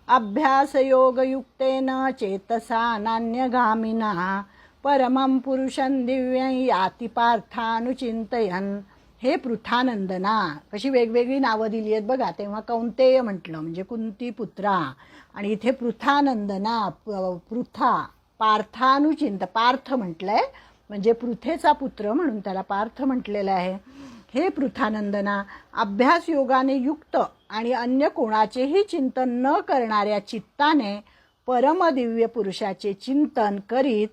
अभ्यासयोगयुक्तेन चेतसा नान्यगामिना परमं पुरुषं दिव्यं याति पार्थानुचिंतयन्. हे पृथानंदना, कशी वेगवेगळी नावं दिली आहेत बघा. तेव्हा कौंतेय म्हटलं म्हणजे कुंती पुत्रा, आणि इथे पृथानंदना पृथा पार्थानुचिंत पार्थ म्हटलंय म्हणजे पृथेचा पुत्र म्हणून त्याला पार्थ म्हटलेलं आहे. हे पृथानंदना, अभ्यास योगाने युक्त आणि अन्य कोणाचेही चिंतन न करणाऱ्या चित्ताने परमदिव्य पुरुषाचे चिंतन करीत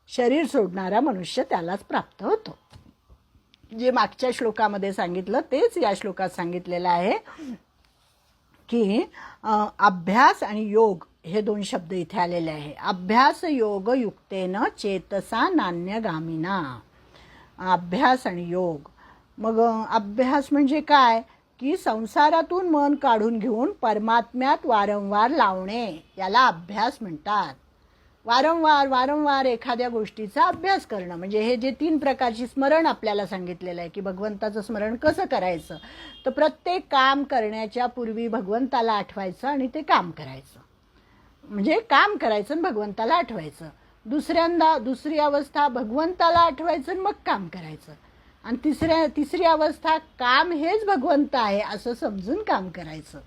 शरीर सोडणारा मनुष्य त्यालाच प्राप्त होतो. जे मागच्या श्लोकामध्ये सांगितलं तेच या श्लोकात सांगितलेलं आहे की अभ्यास आणि योग हे दोन शब्द इथे आलेले आहे. अभ्यास योग युक्तेन चेतसा नान्यगामिना. अभ्यास आणि योग. मग अभ्यास म्हणजे काय की संसारातून मन काढून घेऊन परमात्म्यात वारंवार लावणे याला अभ्यास म्हणतात. वारंवार एखाद्या गोष्टीचा अभ्यास करणं म्हणजे हे जे 3 प्रकारची स्मरण आपल्याला सांगितलेलं आहे की भगवंताचं स्मरण कसं करायचं. तर प्रत्येक काम करण्याच्या पूर्वी भगवंताला आठवायचं आणि ते काम करायचं. म्हणजे काम करायचं आणि भगवंताला आठवायचं. दुसरी अवस्था भगवंताला आठवायचं आणि मग काम करायचं. आणि तिसरी अवस्था काम हेच भगवंत आहे असं समजून काम करायचं.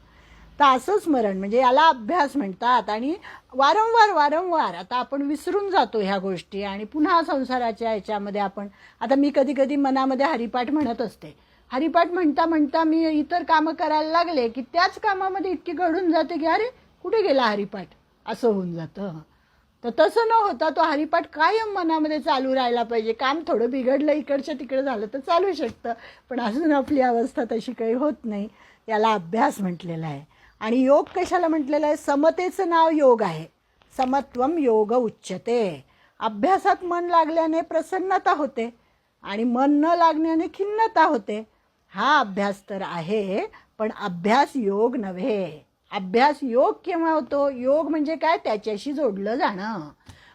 तर असं स्मरण म्हणजे याला अभ्यास म्हणतात. आणि वारंवार आता आपण विसरून जातो ह्या गोष्टी आणि पुन्हा संसाराच्या ह्याच्यामध्ये आपण. आता मी कधी मनामध्ये हरिपाठ म्हणत असते. हरिपाठ म्हणता मी इतर कामं करायला लागले की त्याच कामामध्ये इतकी गढून जाते की अरे कुठे गेला हरिपाठ असं होऊन जातं. तर तसं न होता तो हरिपाठ कायम मनामध्ये चालू राहायला पाहिजे. काम थोडं बिघडलं इकडच्या तिकडं झालं तर चालू शकतं, पण अजून आपली अवस्था तशी काही होत नाही. याला अभ्यास म्हटलेला आहे. आणि योग कशाला म्हटलेलं आहे. समतेचं नाव योग आहे. समत्वम योग उच्यते. अभ्यासात मन लागल्याने प्रसन्नता होते आणि मन न लागण्याने खिन्नता होते. हा अभ्यास तर आहे, पण अभ्यास योग नव्हे. अभ्यास योग केव्हा होतो. योग म्हणजे काय, त्याच्याशी जोडलं जाणं.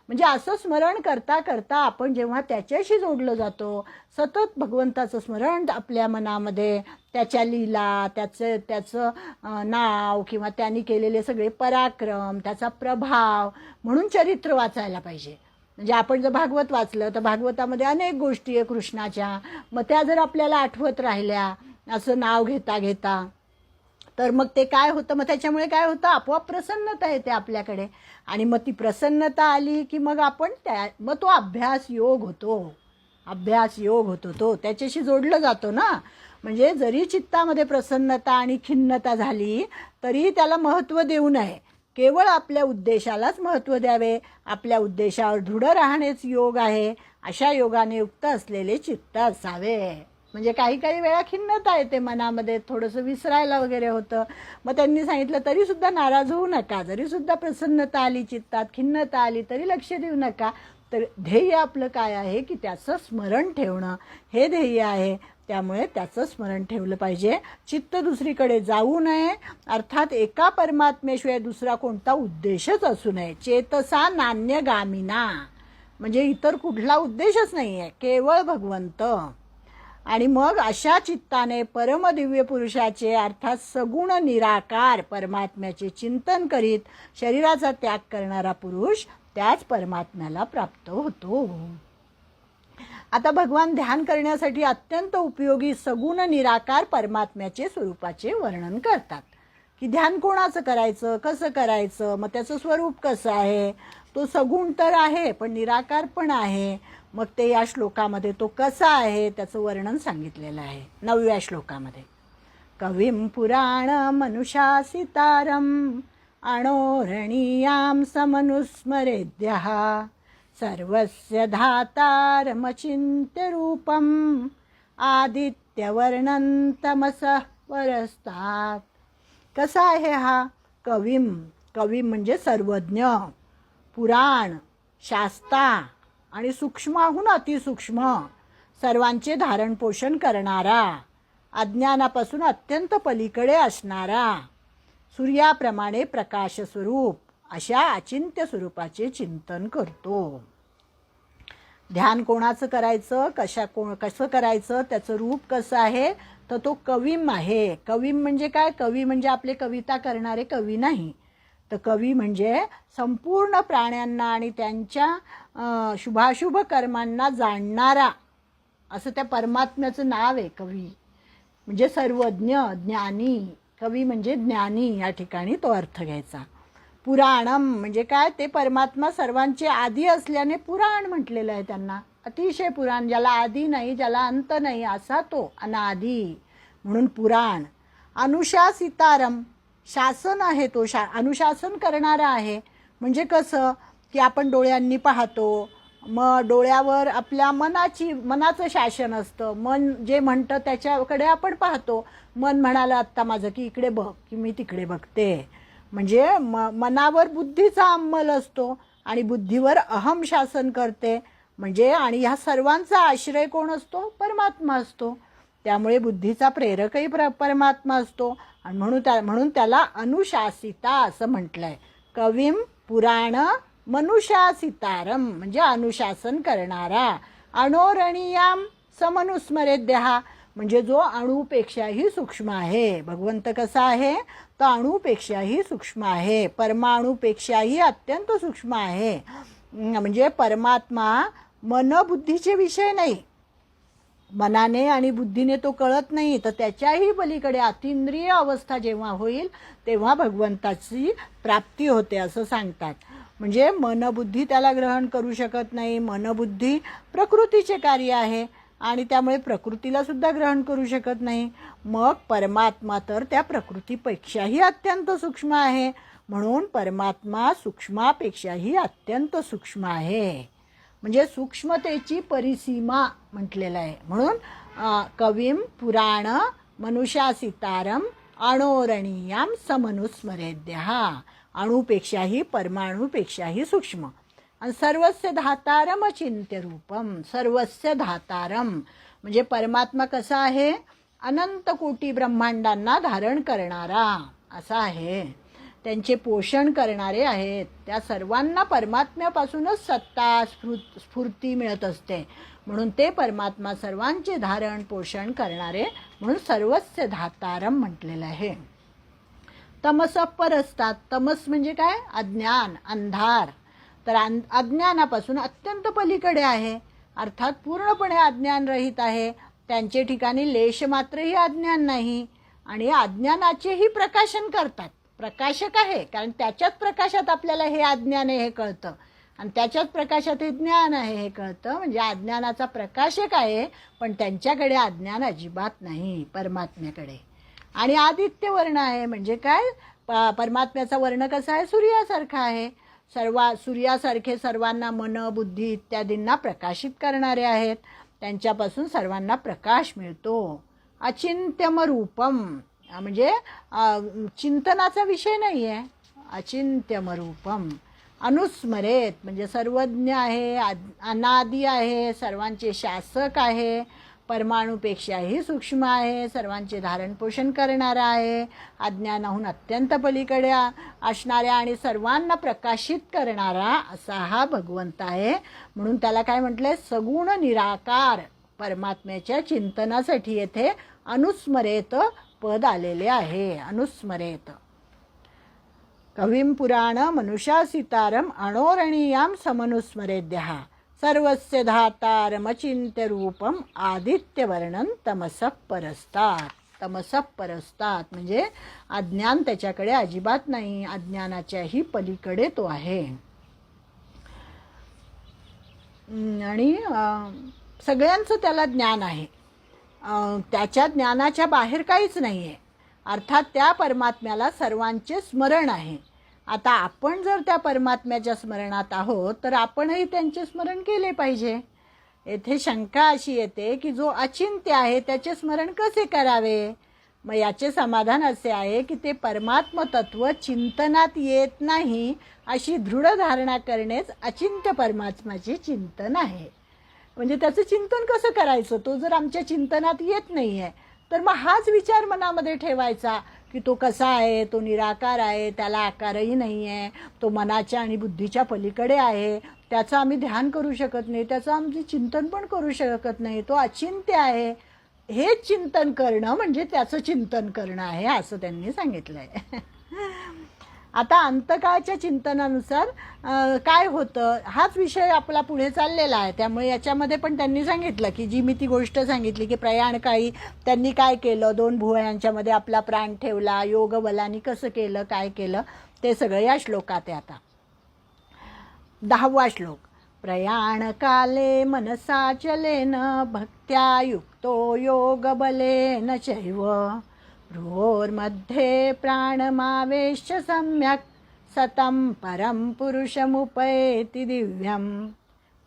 म्हणजे असं स्मरण करता करता आपण जेव्हा त्याच्याशी जोडलं जातो, सतत भगवंताचं स्मरण आपल्या मनामध्ये, त्याच्या लीला, त्याचं नाव किंवा त्यांनी केलेले सगळे पराक्रम, त्याचा प्रभाव, म्हणून चरित्र वाचायला पाहिजे. म्हणजे आपण जर भागवत वाचलं तर भागवतामध्ये अनेक गोष्टी आहे कृष्णाच्या, मग त्या जर आपल्याला आठवत राहिल्या असं नाव घेता तर मग ते काय होतं, मग त्याच्यामुळे काय होतं, आपोआप प्रसन्नता येते आपल्याकडे. आणि मग ती प्रसन्नता आली की मग आपण मग तो अभ्यास योग होतो. तो त्याच्याशी जोडलं जातो ना. म्हणजे जरी चित्तामध्ये प्रसन्नता आणि खिन्नता झाली तरी त्याला महत्त्व देऊ नये. केवळ आपल्या उद्देशालाच महत्त्व द्यावे. आपल्या उद्देशावर दृढ राहणेच योग आहे. अशा योगाने युक्त असलेले चित्त असावे. म्हणजे काही वेळा खिन्नता येते मनामध्ये, थोडंसं विसरायला वगैरे होतं. मग त्यांनी सांगितलं तरीसुद्धा नाराज होऊ नका. जरीसुद्धा प्रसन्नता आली चित्तात, खिन्नता आली तरी लक्ष देऊ नका. तर ध्येय आपलं काय आहे की त्याचं स्मरण ठेवणं हे ध्येय आहे. त्यामुळे त्याचं स्मरण ठेवलं पाहिजे. चित्त दुसरीकडे जाऊ नये. अर्थात एका परमात्मेशिवाय दुसरा कोणता उद्देशच असू नये. चेतसा नान्यगामिना म्हणजे इतर कुठला उद्देशच नाही आहे, केवळ भगवंत. आणि मग अशा चित्ताने परमदिव्य पुरुषाचे अर्थात सगुण निराकार परमात्म्याचे चिंतन करीत शरीराचा त्याग करणारा पुरुष त्याच परमात्म्याला प्राप्त होतो. आता भगवान ध्यान करण्यासाठी अत्यंत उपयोगी सगुण निराकार परमात्म्याचे स्वरूपाचे वर्णन करतात. की ध्यान कोणाचं करायचं, कसं करायचं, मग त्याचं स्वरूप कसं आहे. तो सगुण तर आहे पण निराकार पण आहे. मग ते या श्लोकामध्ये तो कसा आहे त्याचं वर्णन सांगितलेलं आहे 9व्या श्लोकामध्ये. कविं पुराण मनुषासितारम अणोरणीयां समनुस्मरेद्यः सर्वस्य धातारमचिन्त्य रूपम आदित्यवर्णं तमसः परस्तात्. कसा आहे हा कविं म्हणजे सर्वज्ञ, पुराण, शास्ता आणि सूक्ष्माहून अतिसूक्ष्म सर्वांचे धारण पोषण करणारा, अज्ञानापासून अत्यंत पलीकडे असणारा, सूर्याप्रमाणे प्रकाश स्वरूप अशा अचिंत्य स्वरूपाचे चिंतन करतो. ध्यान कोणाचं करायचं, कसं करायचं, त्याचं रूप कसं आहे, तर तो कविम आहे. कविम म्हणजे काय, कवी म्हणजे आपले कविता करणारे कवी नाही, तर कवी म्हणजे संपूर्ण प्राण्यांना आणि त्यांच्या शुभाशुभ कर्मांना जाणणारा, असं त्या परमात्म्याचं नाव आहे कवी. म्हणजे सर्वज्ञ, ज्ञानी. कवी म्हणजे ज्ञानी, या ठिकाणी तो अर्थ घ्यायचा. पुराणम म्हणजे काय, ते परमात्मा सर्वांचे आदी असल्याने पुराण म्हटलेलं आहे त्यांना. अतिशय पुराण, ज्याला आदी नाही, ज्याला अंत नाही, असा तो अनादी, म्हणून पुराण. अनुशासितारम, शासन आहे तो, अनुशासन करणारा आहे. म्हणजे कसं की आपण डोळ्यांनी पाहतो, मग डोळ्यावर आपल्या मनाचं शासन असतं. मन जे म्हणतं त्याच्याकडे आपण पाहतो. मन म्हणालं आत्ता माझं की इकडे बघ, की मी तिकडे बघते. म्हणजे मनावर बुद्धीचा अंमल असतो आणि बुद्धीवर अहम शासन करते. म्हणजे आणि ह्या सर्वांचा आश्रय कोण असतो, परमात्मा असतो. त्यामुळे बुद्धीचा प्रेरकही परमात्मा असतो आणि म्हणून त्याला अनुशासिता असं म्हटलंय. कविम पुराण मनुशासितारम म्हणजे अनुशासन करणारा. अणोरणीयाम समनुस्मरेद्यहा म्हणजे जो अणुपेक्षाही सूक्ष्म आहे. भगवंत कसा आहे, तर अणुपेक्षाही सूक्ष्म आहे, परमाणुपेक्षाही अत्यंत सूक्ष्म आहे. म्हणजे परमात्मा मनबुद्धीचे विषय नाही, मनाने आणि बुद्धीने तो कळत नाही. तर त्याच्याही पलीकडे अतींद्रिय अवस्था जेव्हा होईल तेव्हा भगवंताची प्राप्ती होते असं सांगतात. म्हणजे मनबुद्धी त्याला ग्रहण करू शकत नाही. मनबुद्धी प्रकृतीचे कार्य आहे आणि त्यामुळे प्रकृतीला सुद्धा ग्रहण करू शकत नाही. मग परमात्मा तर त्या प्रकृतीपेक्षाही अत्यंत सूक्ष्म आहे. म्हणून परमात्मा सूक्ष्मापेक्षाही अत्यंत सूक्ष्म आहे. म्हणजे सूक्ष्मतेची परिसीमा म्हटलेलं आहे. म्हणून कविम पुराण मनुशासितारम अणोरणीयाम समनुस्मरेद्यहा, अणुपेक्षाही परमाणुपेक्षाही सूक्ष्म. आणि सर्वस्य धातारम अचिंत्य रूपम, सर्वस्य धातारम म्हणजे परमात्मा कसा आहे, अनंत कोटी ब्रह्मांडांना धारण करणारा असा आहे. त्यांचे पोषण करणारे आहेत. त्या सर्वांना परमात्म्यापासूनच सत्ता स्फूर्ती मिळत असते. म्हणून ते परमात्मा सर्वांचे धारण पोषण करणारे, म्हणून सर्वस्य धातारम म्हटलेलं आहे. तमस परस्तात, तमस म्हणजे काय, अज्ञान, अंधार. तर अज्ञानापासून अत्यंत पलीकडे आहे, अर्थात पूर्णपणे अज्ञान रहित आहे. त्यांचे ठिकाणी लेश मात्रही अज्ञान नाही आणि अज्ञानाचेही प्रकाशन करतात. प्रकाशक आहे, कारण त्याच्याच प्रकाशात आपल्याला हे अज्ञान आहे हे कळतं आणि त्याच्याच प्रकाशात हे ज्ञान आहे हे कळतं. म्हणजे अज्ञानाचा प्रकाशक आहे, पण त्यांच्याकडे अज्ञान अजिबात नाही परमात्म्याकडे. आणि आदित्य वर्ण आहे म्हणजे काय, परमात्म्याचा वर्ण कसा आहे, सूर्यासारखा आहे. सूर्यासारखे सर्वांना मन बुद्धी इत्यादींना प्रकाशित करणारे आहेत. त्यांच्यापासून सर्वांना प्रकाश मिळतो. अचिंत्यम रूपम म्हणजे चिंतनाचा विषय नाही आहे. अचिंत्यम रूपम. अनुस्मरेत म्हणजे सर्वज्ञ आहे, अनादी आहे, सर्वांचे शासक आहे, परमाणुपेक्षाही सूक्ष्म आहे, सर्वांचे धारण पोषण करणारा आहे, अज्ञानाहून अत्यंत पलीकडे असणाऱ्या आणि सर्वांना प्रकाशित करणारा असा हा भगवंत आहे. म्हणून त्याला काय म्हटलंय, सगुण निराकार. परमात्म्याच्या चिंतनासाठी येथे अनुस्मरेत पद आलेले आहे. अनुस्मरेत. कविम पुराण मनुशासितारम अणोरणीयाम समनुस्मरेद्यहा सर्वस्य धातारमचिंत्य रूपम आदित्यवर्णन तमसः परस्तात्. तमसः परस्तात् म्हणजे अज्ञान त्याच्याकडे अजिबात नाही, अज्ञानाच्याही पलीकडे तो आहे. आणि सगळ्यांचं त्याला ज्ञान आहे. त्याच्या ज्ञानाच्या बाहेर काहीच नाही आहे. अर्थात त्या परमात्म्याला सर्वांचे स्मरण आहे. आता आपण जर त्या परमात्म्याच्या स्मरणात आहोत तर आपणही त्यांचे स्मरण केले पाहिजे. येथे शंका अशी येते की जो अचिंत्य आहे त्याचे स्मरण कसे करावे. मग याचे समाधान असे आहे की ते परमात्म तत्व चिंतनात येत नाही अशी दृढ धारणा करणेच अचिंत्य परमात्म्याचे चिंतन आहे. म्हणजे त्याचं चिंतन कसं करायचं, तो जर आमच्या चिंतनात येत नाही आहे तर मग हाच विचार मनामध्ये ठेवायचा की तो कसा आहे, तो निराकार आहे, त्याला आकारही नाही आहे, तो मनाच्या आणि बुद्धीच्या पलीकडे आहे, त्याचं आम्ही ध्यान करू शकत नाही, त्याचं आम्ही चिंतन पण करू शकत नाही, तो अचिंत्य आहे. हे चिंतन करणं म्हणजे त्याचं चिंतन करणं आहे असं त्यांनी सांगितलं आहे. आता अंतकाळच्या चिंतनानुसार काय होतं हाच विषय आपला पुढे चाललेला आहे. त्यामुळे याच्यामध्ये पण त्यांनी सांगितलं की जी मी ती गोष्ट सांगितली की प्रयाणकाळी त्यांनी काय केलं, 2 भुवयांच्यामध्ये आपला प्राण ठेवला, योग बलानी कसं केलं, काय केलं, ते सगळं या श्लोकात आहे. आता 10वा श्लोक. प्रयाणकाले मनसाचलेन भक्त्या युक्तो योगबलेन चैव भ्रोर्मध्ये प्राणमावेश्य सम्यक् सतं परं पुरुषमुपैति दिव्यं.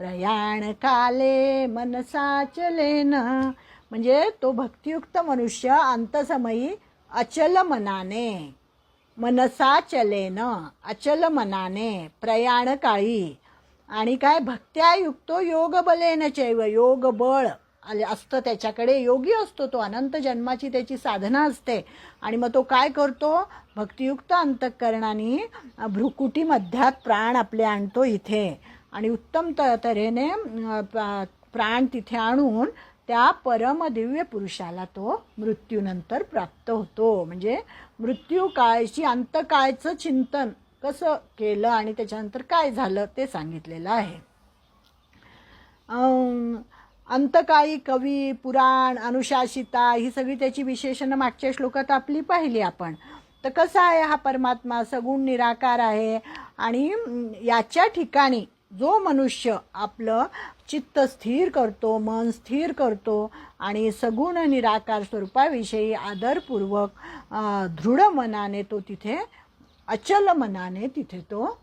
प्रयाणकाले मनसाचलेन म्हणजे तो भक्तियुक्त मनुष्य अंतसमयी अचल मनाने, मनसाचलेन अचल मनाने, प्रयाणकाळी आणि काय भक्त्या युक्तो योगबलेन चैव, योग बळ असतं त्याच्याकडे, योगी असतो तो, अनंत जन्माची त्याची साधना असते. आणि मग तो काय करतो, भक्तियुक्त अंतःकरणाने भ्रुकुटी मध्यात प्राण आपले आणतो इथे आणि उत्तम तऱ्हेने प्राण तिथे आणून त्या परमदिव्य पुरुषाला तो मृत्यूनंतर प्राप्त होतो. म्हणजे मृत्यू काळची अंतकाळचं चिंतन कसं केलं आणि त्याच्यानंतर काय झालं ते सांगितलेलं आहे. अंतकाळी कवी, पुराण, अनुशासिता ही सगळी त्याची विशेषणं मागच्या श्लोकात आपली पाहिली आपण. तर कसा आहे हा परमात्मा, सगुण निराकार आहे आणि याच्या ठिकाणी जो मनुष्य आपलं चित्त स्थिर करतो, मन स्थिर करतो आणि सगुण निराकार स्वरूपाविषयी आदरपूर्वक दृढ मनाने तो तिथे, अचल मनाने तिथे तो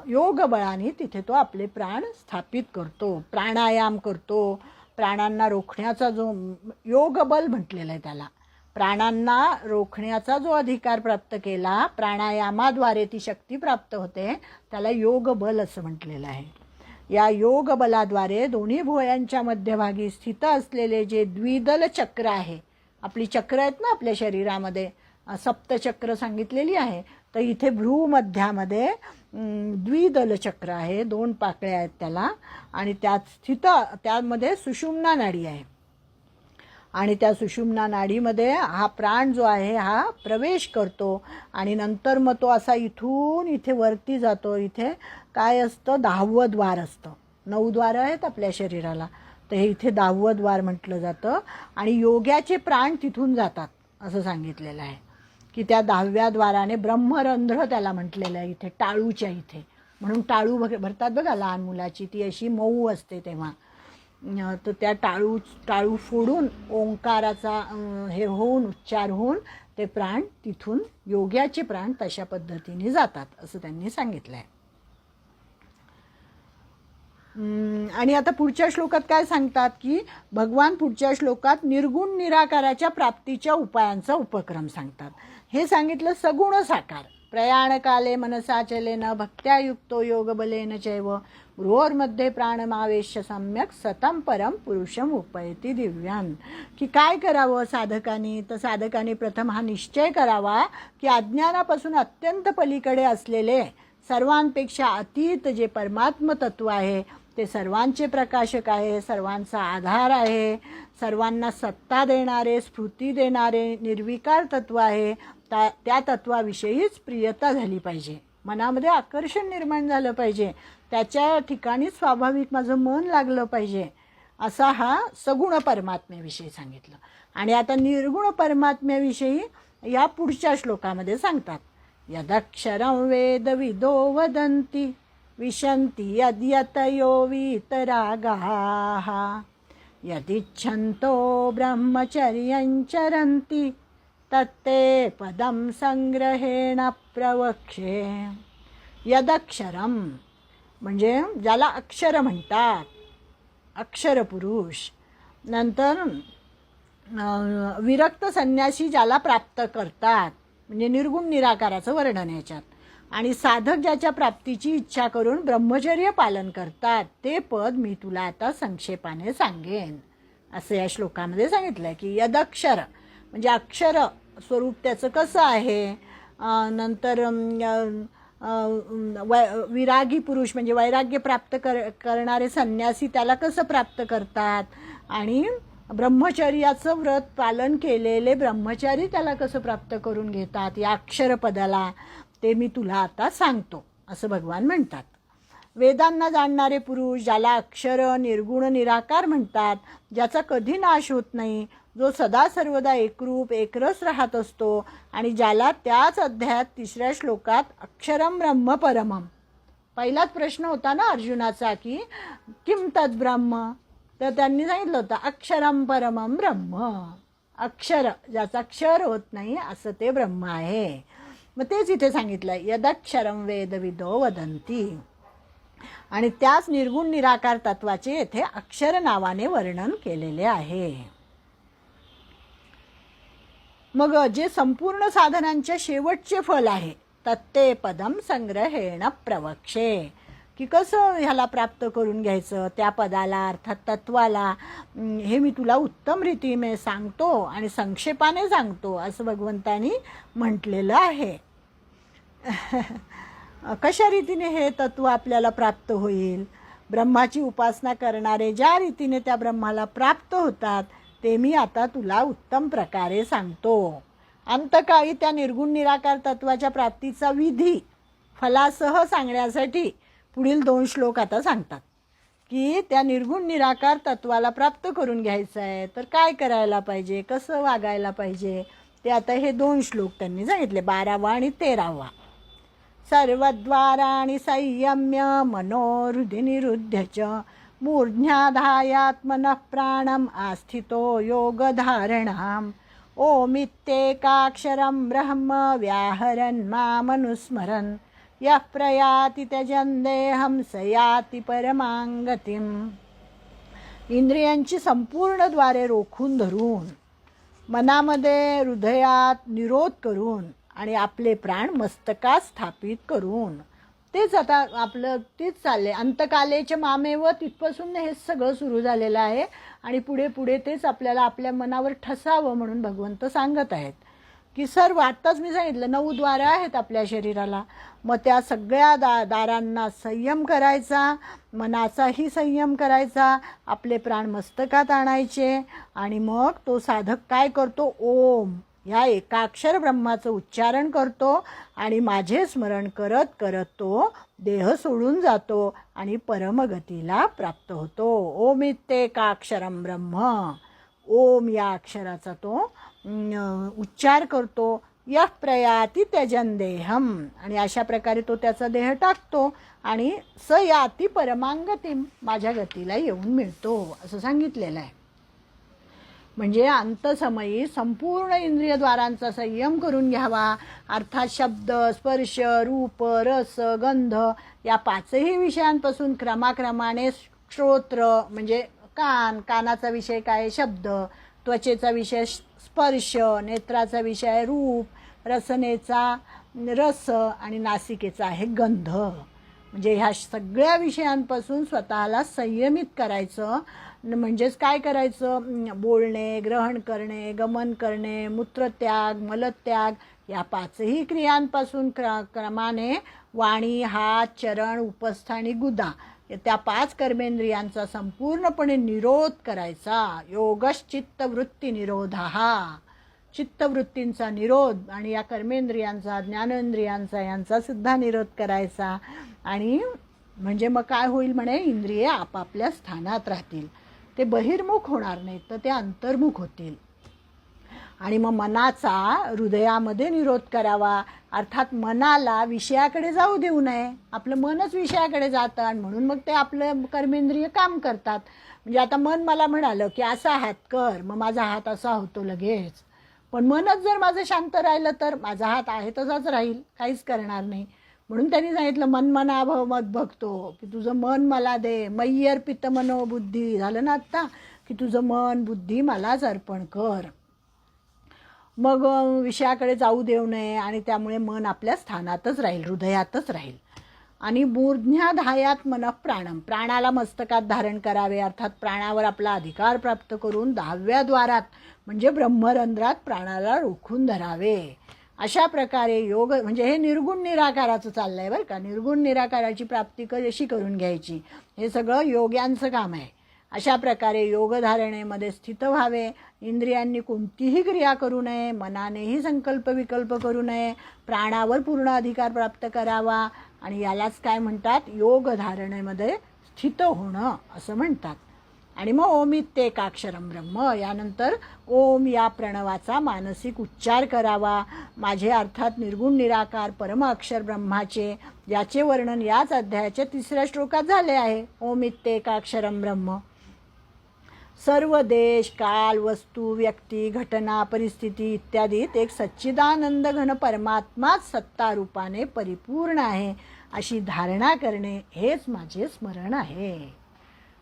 योग बळाने तिथे तो आपले प्राण स्थापित करतो, प्राणायाम करतो. प्राणांना रोखण्याचा जो योग बल म्हटलेला आहे त्याला, प्राणांना रोखण्याचा जो अधिकार प्राप्त केला, प्राणायामाद्वारे ती शक्ती प्राप्त होते, त्याला योग बल असं म्हटलेलं आहे. या योग बलाद्वारे दोन्ही भुवयांच्या मध्यभागी स्थित असलेले जे द्विदल चक्र आहे, आपली चक्र आहेत ना आपल्या शरीरामध्ये, सप्तचक्र सांगितलेली आहे, तर इथे भ्रूमध्यामध्ये द्विदल चक्र आहे, 2 पाकळ्या आहेत त्याला आणि त्यात स्थित, त्यामध्ये सुषुम्ना नाडी आहे आणि त्या सुषुम्ना नाडीमध्ये हा प्राण जो आहे हा प्रवेश करतो आणि नंतर मग तो असा इथून इथे वरती जातो. इथे काय असतं, 10वं द्वार असतं. 9 द्वार आहेत आपल्या शरीराला, तर हे इथे 10वं द्वार म्हटलं जातं आणि योग्याचे प्राण तिथून जातात असं सांगितलेलं आहे की त्या 10व्या द्वाराने ब्रह्मरंध्र त्याला म्हटलेलं आहे. इथे टाळूच्या इथे, म्हणून टाळू भरतात बघा लहान मुलाची, ती अशी मऊ असते तेव्हा, तर त्या टाळू फोडून ओंकाराचा हे होऊन उच्चार होऊन ते प्राण तिथून, योग्याचे प्राण तशा पद्धतीने जातात असं त्यांनी सांगितलं आहे. आणि आता पुढच्या श्लोकात काय सांगतात की भगवान पुढच्या श्लोकात निर्गुण निराकाराच्या प्राप्तीच्या उपायांचा उपक्रम सांगतात. हे सांगितलं सगुण साकार. प्रयाणकाले मनसाचलेन भक्त्या युक्तो योगबलेन चैव गृहोर्मध्ये प्राणमावेश्य सम्यक सतं परम पुरुषम उपैति दिव्यान. की काय करावं साधकांनी, तर साधकांनी प्रथम हा निश्चय करावा की अज्ञानापासून अत्यंत पलीकडे असलेले, सर्वांपेक्षा अतीत जे परमात्म तत्व आहे, ते सर्वांचे प्रकाशक आहे, सर्वांचा आधार आहे, सर्वांना सत्ता देणारे, स्फूर्ती देणारे निर्विकार तत्व आहे. त्या तत्वाविषयीच प्रियता झाली पाहिजे, मनामध्ये आकर्षण निर्माण झालं पाहिजे, त्याच्या ठिकाणी स्वाभाविक माझं मन लागलं पाहिजे, असा हा सगुण परमात्म्याविषयी सांगितलं. आणि आता निर्गुण परमात्म्याविषयी या पुढच्या श्लोकामध्ये सांगतात. यदक्षरं वेदविदो वदन्ति विशन्ति यद्यतयो वीतरागाः यदिच्छन्तो ब्रह्मचर्यं चरन्ति तत्ते पदं संग्रहेण प्रवक्षे. यदक्षरम म्हणजे ज्याला अक्षर म्हणतात, अक्षर पुरुष. नंतर विरक्त संन्यासी ज्याला प्राप्त करतात, म्हणजे निर्गुण निराकाराचं वर्णन याच्यात. आणि साधक ज्याच्या प्राप्तीची इच्छा करून ब्रह्मचर्य पालन करतात, ते पद मी तुला आता संक्षेपाने सांगेन असं या श्लोकामध्ये सांगितलं आहे. की यदक्षर म्हणजे अक्षर स्वरूप त्याचं कसं आहे. नंतर विरागी पुरुष म्हणजे वैराग्य प्राप्त करणारे संन्यासी त्याला कसं प्राप्त करतात, आणि ब्रह्मचर्याचं व्रत पालन केलेले ब्रह्मचारी त्याला कसं प्राप्त करून घेतात या अक्षरपदाला, ते मी तुला आता सांगतो असं भगवान म्हणतात. वेदांना जाणणारे पुरुष, ज्याला अक्षर निर्गुण निराकार म्हणतात, ज्याचा कधी नाश होत नाही, जो सदा सर्वदा एकरूप एकरस राहत असतो आणि ज्याला त्याच अध्यायात 3ऱ्या श्लोकात अक्षरम ब्रह्म परमम, पहिलाच प्रश्न होता ना अर्जुनाचा की किम तद ब्रह्म, तर त्यांनी सांगितलं होतं अक्षरम परमम ब्रह्म, अक्षर ज्याचा क्षर होत नाही असं ते ब्रह्म आहे. मग तेच इथे सांगितलं यदक्षरम वेदविदो वदंती, आणि त्याच निर्गुण निराकार तत्वाचे येथे अक्षर नावाने वर्णन केलेले आहे. मग जे संपूर्ण साधनांच्या शेवटचे फल आहे तत्ते पदम संग्रहेण प्रवक्षे, की कसं ह्याला प्राप्त करून घ्यायचं, त्या पदाला अर्थात तत्वाला, हे मी तुला उत्तम रीतीने सांगतो आणि संक्षेपाने सांगतो असं भगवंतानी म्हटलेलं आहे. कशा रीतीने हे तत्व आपल्याला प्राप्त होईल, ब्रह्माची उपासना करणारे ज्या रीतीने त्या ब्रह्माला प्राप्त होतात ते मी आता तुला उत्तम प्रकारे सांगतो. अंतकाळी त्या निर्गुण निराकार तत्वाच्या प्राप्तीचा विधी फलासह सांगण्यासाठी पुढील 2 श्लोक आता सांगतात की त्या निर्गुण निराकार तत्वाला प्राप्त करून घ्यायचं आहे तर काय करायला पाहिजे, कसं वागायला पाहिजे, ते आता हे 2 श्लोक त्यांनी सांगितले, 12वा आणि 13वा. सर्वद्वाराणि संयम्य मनोहृदि निरुध्य च मूर्ध्याधायात्मनः प्राणम आस्थितो योगधारणाम् ओमित्येकाक्षरं ब्रह्म व्याहरन् मामनुस्मरन् यः प्रयाति त्यजन् देहं स याति परमां गतिम्. इंद्रियांची संपूर्ण द्वारे रोखून धरून, मनामध्ये हृदयात निरोध करून आणि आपले प्राण मस्तकात स्थापित करून, तेच आता आपलं तेच चालले अंतकालेच्या मामेव तिथपासून हे सगळं सुरू झालेलं आहे आणि पुढे पुढे तेच आपल्याला आपल्या मनावर ठसावं म्हणून भगवंत सांगत आहेत की सर्व आत्ताच मी सांगितलं 9 द्वारं आहेत आपल्या शरीराला, मग त्या सगळ्या दारांना संयम करायचा, मनाचाही संयम करायचा, आपले प्राण मस्तकात आणायचे आणि मग तो साधक काय करतो, ओम ह्या एकाक्षर ब्रह्माचं उच्चारण करतो आणि माझे स्मरण करत करत तो देह सोडून जातो आणि परमगतीला प्राप्त होतो. ओमित्येकाक्षरं ब्रह्म, ओम या अक्षराचा तो उच्चार करतो. यः प्रयाति त्यजन् देहम, आणि अशा प्रकारे तो त्याचा देह टाकतो आणि स याति परमां गतिम, माझ्या गतीला येऊन मिळतो असं सांगितलेलं आहे. म्हणजे अंतसमयी संपूर्ण इंद्रियद्वारांचा संयम करून घ्यावा, अर्थात शब्द, स्पर्श, रूप, रस, गंध या 5ही विषयांपासून क्रमाक्रमाने श्रोत्र म्हणजे कान, कानाचा विषय काय शब्द, त्वचेचा विषय स्पर्श, नेत्राचा विषय रूप, रसनेचा रस आणि नासिकेचा आहे गंध. म्हणजे ह्या सगळ्या विषयांपासून स्वतःला संयमित करायचं. म्हणजेच काय करायचं, बोलणे, ग्रहण करणे, गमन करणे, मूत्रत्याग, मलत्याग या 5ही क्रियांपासून क्रमाने वाणी, हात, चरण, उपस्थ आणि गुदा त्या 5 कर्मेंद्रियांचा संपूर्णपणे निरोध करायचा. योगश्चित्तवृत्ती निरोधः, चित्तवृत्तींचा निरोध आणि या कर्मेंद्रियांचा, ज्ञानेंद्रियांचा यांचा सुद्धा निरोध करायचा. आणि म्हणजे मग काय होईल म्हणे, इंद्रिये आपापल्या स्थानात राहतील, ते बहिर्मुख होणार नाहीत तर ते अंतर्मुख होतील. आणि मग मनाचा हृदयामध्ये निरोध करावा, अर्थात मनाला विषयाकडे जाऊ देऊ नये. आपलं मनच विषयाकडे जातं आणि म्हणून मग ते आपलं कर्मेंद्रिय काम करतात. म्हणजे आता मन मला म्हणालं की असा हात कर, मग माझा हात असा होतो लगेच, पण मनच जर माझं शांत राहिलं तर माझा हात आहे तसाच राहील, काहीच करणार नाही. म्हणून त्यांनी सांगितलं मनमनाभव मत भक्तो, की तुझं मन मला दे, मयी अर्पित मनो बुद्धी, झालं ना आत्ता, की तुझं मन बुद्धी मलाच अर्पण कर. मग विषयाकडे जाऊ देऊ नये आणि त्यामुळे मन आपल्या स्थानातच राहील, हृदयातच राहील. आणि मूर्ध्याधायात मनः प्राणम, प्राणाला मस्तकात धारण करावे, अर्थात प्राणावर आपला अधिकार प्राप्त करून 10व्या द्वारात म्हणजे ब्रह्मरंध्रात प्राणाला रोखून धरावे. अशा प्रकारे योग म्हणजे हे निर्गुण निराकाराचं चाललं आहे बरं का. निर्गुण निराकाराची प्राप्ती कशी करून घ्यायची हे सगळं योग्यांचं काम आहे. अशा प्रकारे योगधारणेमध्ये स्थित व्हावे. इंद्रियांनी कोणतीही क्रिया करू नये, मनानेही संकल्प विकल्प करू नये, प्राणावर पूर्ण अधिकार प्राप्त करावा आणि यालाच काय म्हणतात, योगधारणेमध्ये स्थित होणं असं म्हणतात. आणि मग ओमित्येकाक्षरं ब्रह्म, यानंतर ओम या प्रणवाचा मानसिक उच्चार करावा. माझे अर्थात निर्गुण निराकार परम अक्षर ब्रह्माचे, याचे वर्णन याच अध्यायाच्या 3ऱ्या श्लोकात झाले आहे. ओमित्येकाक्षरं ब्रह्म. सर्व देश काल वस्तू व्यक्ती घटना परिस्थिती इत्यादीत एक सच्चिदानंद घन परमात्माच सत्ता रूपाने परिपूर्ण आहे अशी धारणा करणे हेच माझे स्मरण आहे.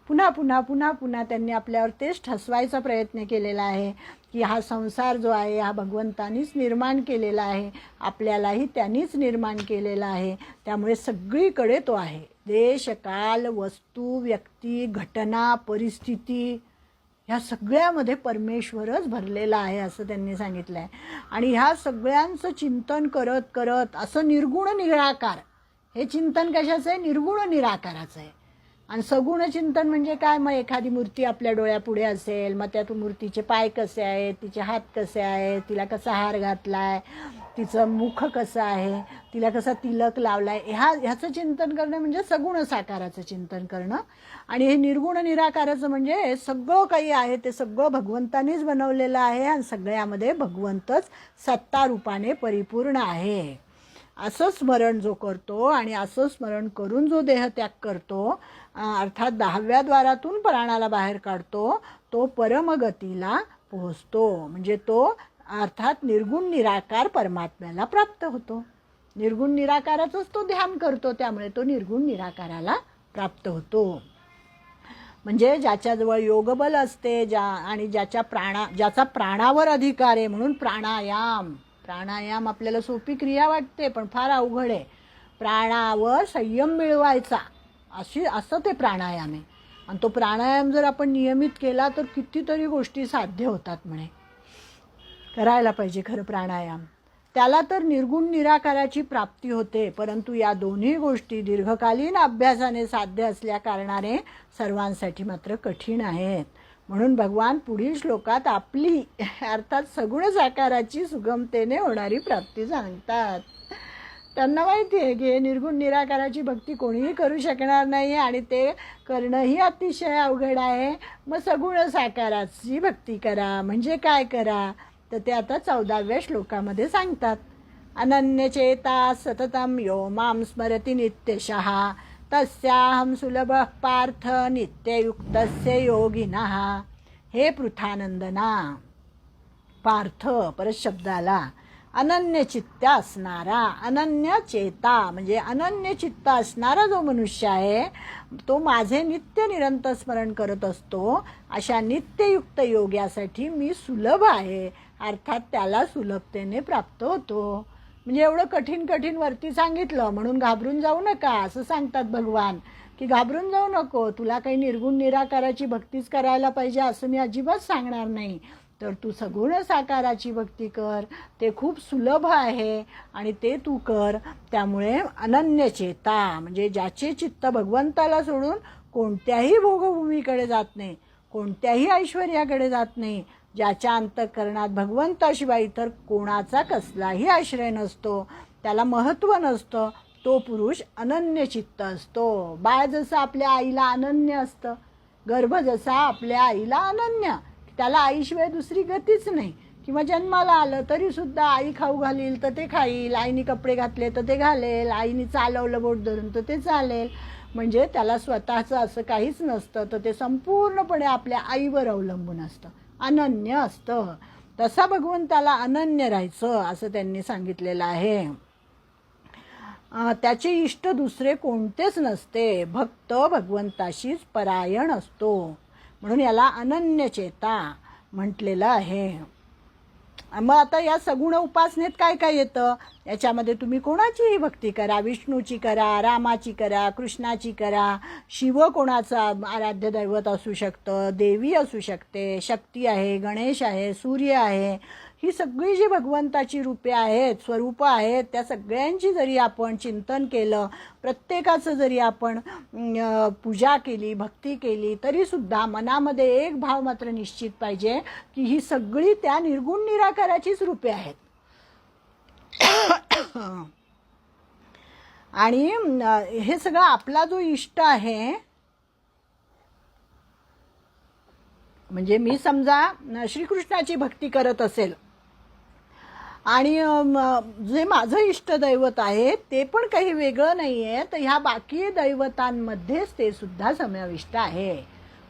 पुन्हा पुन्हा पुन्हा पुन्हा त्यांनी आपल्यावर तेच ठसवायचा प्रयत्न केलेला आहे की हा संसार जो आहे हा भगवंतानीच निर्माण केलेला आहे, आपल्यालाही त्यांनीच निर्माण केलेला आहे. त्यामुळे सगळीकडे तो आहे. देश काल वस्तू व्यक्ती घटना परिस्थिती ह्या सगळ्यामध्ये परमेश्वरच भरलेला आहे असं त्यांनी सांगितलं आहे. आणि ह्या सगळ्यांचं चिंतन करत करत असं निर्गुण निराकार, हे चिंतन कशाचं आहे, निर्गुण निराकाराचं आहे. आणि सगुण चिंतन म्हणजे काय, मग एखादी मूर्ती आपल्या डोळ्यापुढे असेल, मग त्या मूर्तीचे पाय कसे आहेत, तिचे हात कसे आहेत, तिला कसा हार घातला आहे, तिचं मुख कसं आहे, तिला कसा तिलक लावला आहे, ह्याचं चिंतन करणं म्हणजे सगुण साकाराचं चिंतन करणं. आणि हे निर्गुण निराकाराचं म्हणजे सगळं काही आहे ते सगळं भगवंतानीच बनवलेलं आहे आणि सगळ्यामध्ये भगवंतच सत्ता रूपाने परिपूर्ण आहे असं स्मरण जो करतो आणि असं स्मरण करून जो देहत्याग करतो, अर्थात 10व्या द्वारातून प्राणाला बाहेर काढतो, तो परमगतीला पोहोचतो. म्हणजे तो अर्थात निर्गुण निराकार परमात्म्याला प्राप्त होतो. निर्गुण निराकाराचंच तो ध्यान करतो, त्यामुळे तो निर्गुण निराकाराला प्राप्त होतो. म्हणजे ज्याच्याजवळ योगबल असते आणि ज्याचा प्राणावर अधिकार आहे, म्हणून प्राणायाम आपल्याला सोपी क्रिया वाटते पण फार अवघड आहे. प्राणावर संयम मिळवायचा असं ते प्राणायाम आहे. आणि तो प्राणायाम जर आपण नियमित केला तर कितीतरी गोष्टी साध्य होतात. म्हणे करायला पाहिजे खरं प्राणायाम. त्याला तर निर्गुण निराकाराची प्राप्ती होते, परंतु या दोन्ही गोष्टी दीर्घकालीन अभ्यासाने साध्य असल्या कारणाने सर्वांसाठी मात्र कठीण आहेत. म्हणून भगवान पुढील श्लोकात आपली अर्थात सगुण साकाराची सुगमतेने होणारी प्राप्ती सांगतात. त्यांना माहिती आहे की निर्गुण निराकाराची भक्ती कोणीही करू शकणार नाही आणि ते करणंही अतिशय अवघड आहे. मग सगुण साकाराची भक्ती करा म्हणजे काय करा, तर ते आता 14व्या श्लोकामध्ये सांगतात. अनन्यचेता सततम यो मां स्मरति नित्यशः तस्याहं सुलभः पार्थ नित्ययुक्तस्य योगिनः. हे पृथानंदना, पार्थ परत शब्द आला. अनन्य चित्त असणारा, अनन्य चेता म्हणजे अनन्य चित्त असणारा जो मनुष्य आहे तो माझे नित्य निरंतर स्मरण करत असतो, अशा नित्ययुक्त योग्यासाठी मी सुलभ आहे, अर्थात त्याला सुलभतेने प्राप्त होतो. म्हणजे एवढं कठीण वरती सांगितलं म्हणून घाबरून जाऊ नका असं सांगतात भगवान, की घाबरून जाऊ नको, तुला काही निर्गुण निराकाराची भक्तीच करायला पाहिजे असं मी अजिबात सांगणार नाही. तर तू सगुण साकाराची भक्ती कर, ते खूप सुलभ आहे आणि ते तू कर. त्यामुळे अनन्य चेता म्हणजे ज्याचे चित्त भगवंताला सोडून कोणत्याही भोगभूमीकडे जात नाही, कोणत्याही ऐश्वर्याकडे जात नाही, ज्याच्या अंतःकरणात भगवंताशिवाय इतर कोणाचा कसलाही आश्रय नसतो, त्याला महत्त्व नसतं, तो पुरुष अनन्य चित्त असतो. बाळ जसं आपल्या आईला अनन्य असतं, गर्भ जसा आपल्या आईला अनन्य, त्याला आईशिवाय दुसरी गतीच नाही. किंवा जन्माला आलं तरीसुद्धा आई खाऊ घालील तर ते खाईल, आईने कपडे घातले तर ते घालेल, आईने चालवलं बोट धरून तर ते चालेल. म्हणजे त्याला स्वतःचं असं काहीच नसतं, तर ते संपूर्णपणे आपल्या आईवर अवलंबून असतं, अनन्य असतं. तसा भगवंताला अनन्य राहायचं असं त्यांनी सांगितलेलं आहे. त्याचे इष्ट दुसरे कोणतेच नसते, भक्त भगवंताशीच परायण असतो, म्हणून याला अनन्य चेता म्हटलेलं आहे. मग आता या सगुण उपासनेत काय काय येतं, याच्यामध्ये तुम्ही कोणाचीही भक्ती करा, विष्णूची करा, रामाची करा, कृष्णाची करा, शिव कोणाचं आराध्य दैवत असू शकतं, देवी असू शकते, शक्ती आहे, गणेश आहे, सूर्य आहे, ही सगळी जी भगवंताची रूपे आहेत, स्वरूपं आहेत, त्या सगळ्यांची जरी आपण चिंतन केलं, प्रत्येकाचं जरी आपण पूजा केली, भक्ती केली, तरीसुद्धा मनामध्ये एक भाव मात्र निश्चित पाहिजे की ही सगळी त्या निर्गुण निराकाराचीच रूपे आहेत. आणि हे सगळं आपला जो इष्ट आहे, म्हणजे मी समजा श्रीकृष्णाची भक्ती करत असेल आणि जे माझं इष्टदैवत आहे ते पण काही वेगळं नाही आहे, तर ह्या बाकी दैवतांमध्येच ते सुद्धा समाविष्ट आहे.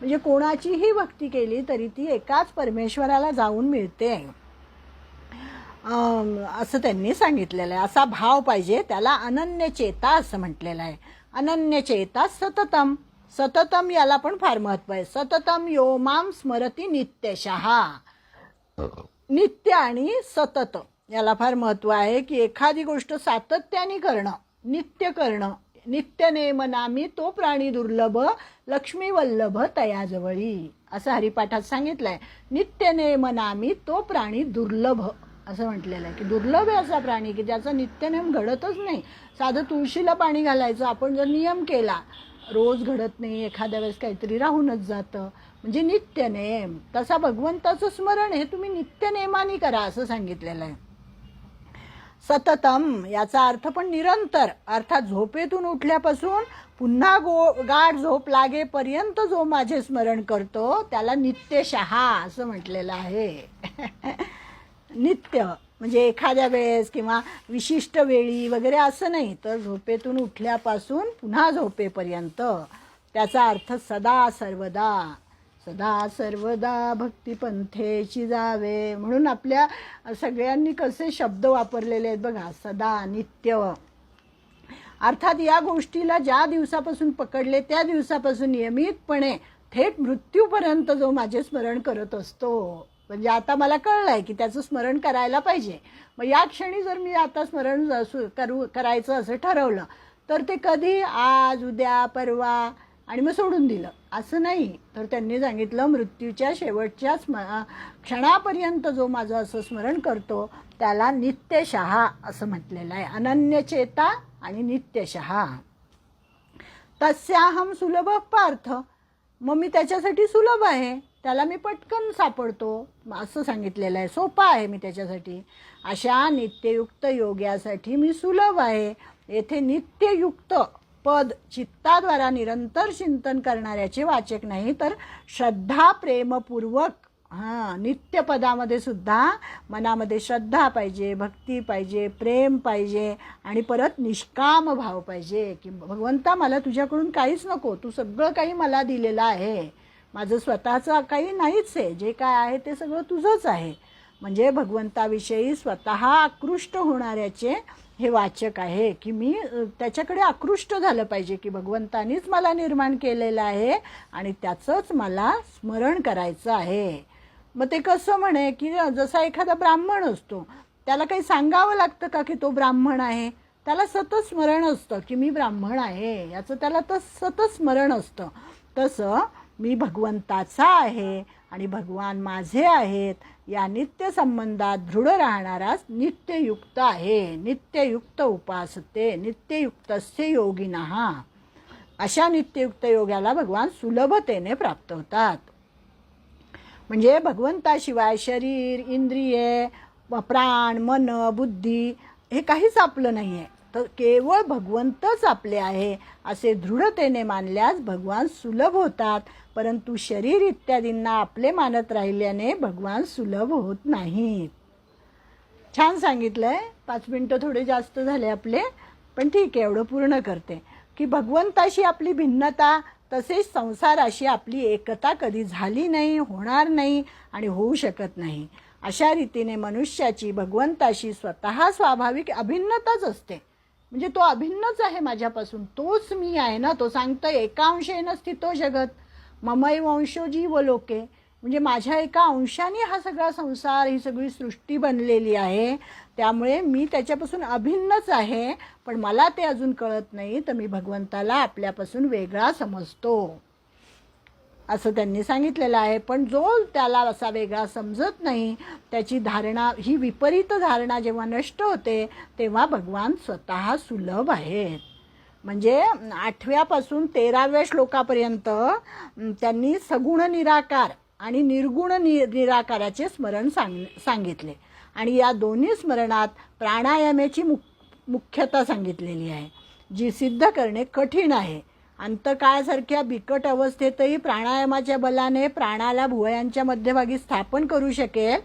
म्हणजे कोणाचीही भक्ती केली तरी ती एकाच परमेश्वराला जाऊन मिळते असं त्यांनी सांगितलेलं आहे. असा भाव पाहिजे, त्याला अनन्य चेता असं म्हटलेलं आहे. अनन्य चेता सततम, सततम याला पण फार महत्व आहे. सततम यो माम स्मरती नित्यशः, नित्य आणि सतत याला फार महत्व आहे की एखादी गोष्ट सातत्याने करणं, नित्य करणं. नित्य नेमनामी तो प्राणी दुर्लभ, लक्ष्मी वल्लभ तयाजवळी असं हरिपाठात सांगितलंय. नित्य नेमनामी तो प्राणी दुर्लभ असं म्हटलेलं आहे की दुर्लभ आहे असा प्राणी की ज्याचा नित्यनेम घडतच नाही. साधं तुळशीला पाणी घालायचं आपण जर नियम केला, रोज घडत नाही, एखाद्या वेळेस काहीतरी राहूनच जातं, म्हणजे नित्यनेम. तसा भगवंताचं स्मरण हे तुम्ही नित्यनेमाने करा असं सांगितलेलं आहे. सततम याचा अर्थ पण निरंतर, अर्थात झोपेतून उठल्यापासून पुन्हा गाढ झोप लागेपर्यंत जो माझे स्मरण करतो त्याला नित्यशः असं म्हटलेलं आहे. नित्य म्हणजे एखाद्या वेळेस किंवा विशिष्ट वेळी वगैरे असं नाही, तर झोपेतून उठल्यापासून पुन्हा झोपेपर्यंत. त्याचा अर्थ सदा सर्वदा, सदा सर्वदा भक्तिपंथेची जावे. म्हणून आपल्या सगळ्यांनी कसे शब्द वापरलेले आहेत बघा, सदा, नित्य. अर्थात या गोष्टीला ज्या दिवसापासून पकडले त्या दिवसापासून नियमितपणे थेट मृत्यूपर्यंत जो माझे स्मरण करत असतो, म्हणजे आता मला कळलंय की त्याचं स्मरण करायला पाहिजे, मग या क्षणी जर मी आता स्मरण करायचं असं ठरवलं तर ते कधी, आज, उद्या, परवा आणि मग सोडून दिलं असं नाही. तर त्यांनी सांगितलं मृत्यूच्या शेवटच्या क्षणापर्यंत जो माझं असं स्मरण करतो त्याला नित्यशः असं म्हटलेलं आहे. अनन्यचेता आणि नित्यशः. तस्याहम सुलभ पार्थ, मग मी त्याच्यासाठी सुलभ आहे, त्याला मी पटकन सापडतो असं सांगितलेलं आहे. सोपा आहे मी त्याच्यासाठी. अशा नित्ययुक्त योग्यासाठी मी सुलभ आहे. येथे नित्ययुक्त पद चित्ताद्वारा निरंतर चिंतन करणाऱ्याचे वाचक नाही, तर श्रद्धा प्रेमपूर्वक, नित्य पदामध्ये सुद्धा मनामध्ये श्रद्धा पाहिजे, भक्ती पाहिजे, प्रेम पाहिजे आणि परत निष्काम भाव पाहिजे की भगवंता मला तुझ्याकडून काहीच नको, तू सगळं काही मला दिलेलं आहे, माझं स्वतःचं काही नाहीच आहे, जे काय आहे ते सगळं तुझंच आहे. म्हणजे भगवंताविषयी स्वतः आकृष्ट होणाऱ्याचे हे वाचक आहे की मी त्याच्याकडे आकृष्ट झालं पाहिजे की भगवंतानीच मला निर्माण केलेलं आहे आणि त्याचंच मला स्मरण करायचं आहे. मग ते कसं म्हणे की जसा एखादा ब्राह्मण असतो, त्याला काही सांगावं लागतं का की तो ब्राह्मण आहे? त्याला सतत स्मरण असतं की मी ब्राह्मण आहे याचं, त्याला सतत स्मरण असतं. तसं मी भगवंताचा आहे आणि भगवान माझे आहेत या नित्य संबंधात दृढ राहणाराच नित्ययुक्त आहे. नित्ययुक्त उपासते नित्ययुक्तस्य योगिनः. अशा नित्ययुक्त योग्याला भगवान सुलभतेने प्राप्त होतात. म्हणजे भगवंताशिवाय शरीर, इंद्रिये, प्राण, मन, बुद्धी हे काहीच आपलं नाही आहे, तर केवळ भगवंतच आपले आहे असे दृढतेने मानल्यास भगवान सुलभ होतात. परंतु शरीर इत्यादींना आपले मानत राहिल्याने भगवान सुलभ होत नाहीत. छान सांगितलंय. 5 मिनिटं थोडे जास्त झाले आपले, पण ठीक आहे, एवढं पूर्ण करते की भगवंताशी आपली भिन्नता तसेच संसाराशी आपली एकता कधी झाली नाही, होणार नाही आणि होऊ शकत नाही. अशा रीतीने मनुष्याची भगवंताशी स्वतः स्वाभाविक अभिन्नताच असते. म्हणजे तो अभिन्नच आहे माझ्यापासून, तोच मी आहे ना. तो सांगतो एका अंशेन स्थितो जगत ममैव अंशो जीव लोके. म्हणजे माझ्या एका अंशाने हा सगळा संसार, ही सगळी सृष्टी बनलेली आहे, त्यामुळे मी त्याच्यापासून अभिन्नच आहे. पण मला ते अजून कळत नाही, तर मी भगवंताला आपल्यापासून वेगळा समजतो असं त्यांनी सांगितलेलं आहे. पण जो त्याला असा वेगळा समजत नाही, त्याची धारणा, ही विपरीत धारणा जेव्हा नष्ट होते तेव्हा भगवान स्वतः सुलभ आहेत. म्हणजे 8व्यापासून 13व्या श्लोकापर्यंत त्यांनी सगुण निराकार आणि निर्गुण निराकाराचे स्मरण सांगितले. आणि या दोन्ही स्मरणात प्राणायामाची मुख्यता सांगितलेली आहे, जी सिद्ध करणे कठीण आहे. अंतकाळासारख्या बिकट अवस्थेतही प्राणायामाच्या बलाने प्राणाला भुवयांच्या मध्यभागी स्थापन करू शकेल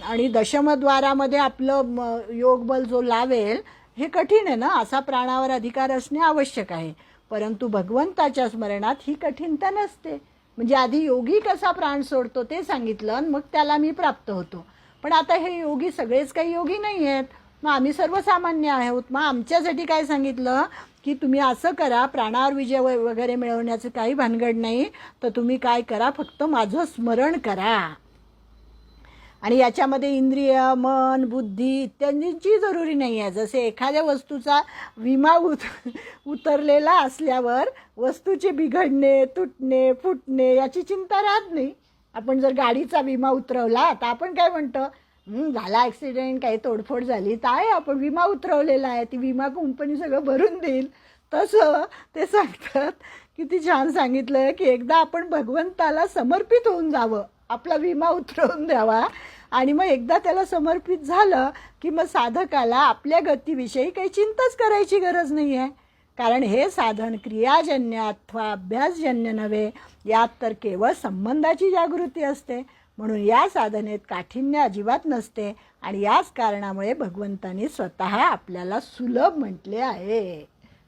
आणि दशमद्वारामध्ये आपलं योगबल जो लावेल, हे कठीण आहे ना. असा प्राणावर अधिकार असणे आवश्यक आहे. परंतु भगवंताच्या स्मरणात ही कठीणता नसते. म्हणजे आधी योगी कसा प्राण सोडतो ते सांगितलं आणि मग त्याला मी प्राप्त होतो. पण आता हे योगी सगळेच काही योगी नाही आहेत, मग आम्ही सर्वसामान्य आहोत. मग आमच्यासाठी काय सांगितलं की तुम्ही असं करा, प्राणावर विजय वगैरे मिळवण्याचं काही भानगड नाही, तर तुम्ही काय करा, फक्त माझं स्मरण करा. आणि याच्यामध्ये इंद्रिय, मन, बुद्धी इत्यादींची जरुरी नाही आहे. जसे एखाद्या वस्तूचा विमा उतरलेला असल्यावर वस्तूचे बिघडणे, तुटणे, फुटणे याची चिंता राहत नाही. आपण जर गाडीचा विमा उतरवला तर आपण काय म्हणतो, झाला ॲक्सिडेंट, काही तोडफोड झाली तर आहे, आपण विमा उतरवलेला आहे, ती विमा कंपनी सगळं भरून देईल. तसं ते सांगतात, किती छान सांगितलं आहे की एकदा आपण भगवंताला समर्पित होऊन जावं, आपला विमा उतरवून द्यावा. आणि मग एकदा त्याला समर्पित झालं की मग साधकाला आपल्या गतीविषयी काही चिंताच करायची गरज नाही आहे. कारण हे साधन क्रियाजन्य अथवा अभ्यासजन्य नव्हे, यात तर केवळ संबंधाची जागृती असते. म्हणून या साधनेत काठिण्य अजिबात नसते. आणि याच कारणामुळे भगवंतांनी स्वतः आपल्याला सुलभ म्हटले आहे.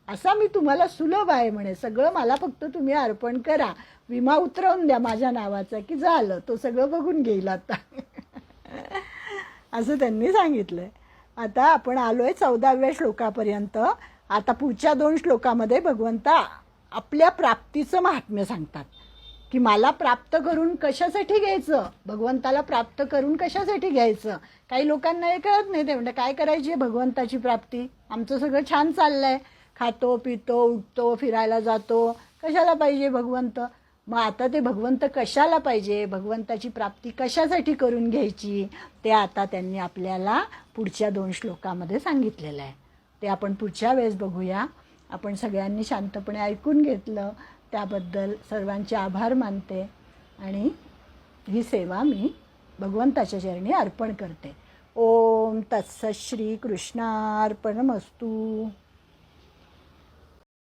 असा मी तुम्हाला सुलभ आहे म्हणे, सगळं मला फक्त तुम्ही अर्पण करा, विमा उतरवून द्या माझ्या नावाचा की झालं, तो सगळं बघून घेईल आता. असं त्यांनी सांगितलंय. आता आपण आलोय 14व्या श्लोकापर्यंत. आता पुढच्या 2 श्लोकामध्ये भगवंता आपल्या प्राप्तीचं महात्म्य सांगतात की मला प्राप्त करून कशासाठी घ्यायचं, भगवंताला प्राप्त करून कशासाठी घ्यायचं. काही लोकांना हे कळत नाही. ते म्हणतात काय करायची आहे भगवंताची प्राप्ती, आमचं सगळं छान चाललंय, खातो पितो उठतो फिरायला जातो, कशाला पाहिजे भगवंत. मग आता ते भगवंत कशाला पाहिजे, भगवंताची प्राप्ती कशासाठी करून घ्यायची, ते आता त्यांनी आपल्याला पुढच्या 2 श्लोकामध्ये सांगितलेलं आहे. ते आपण पुढच्या वेळेस बघूया. आपण सगळ्यांनी शांतपणे ऐकून घेतलं त्याबद्दल सर्वांचे आभार मानते आणि ही सेवा मी भगवंताच्या चरणी अर्पण करते. ओम तत्सत श्री कृष्णार्पणमस्तु.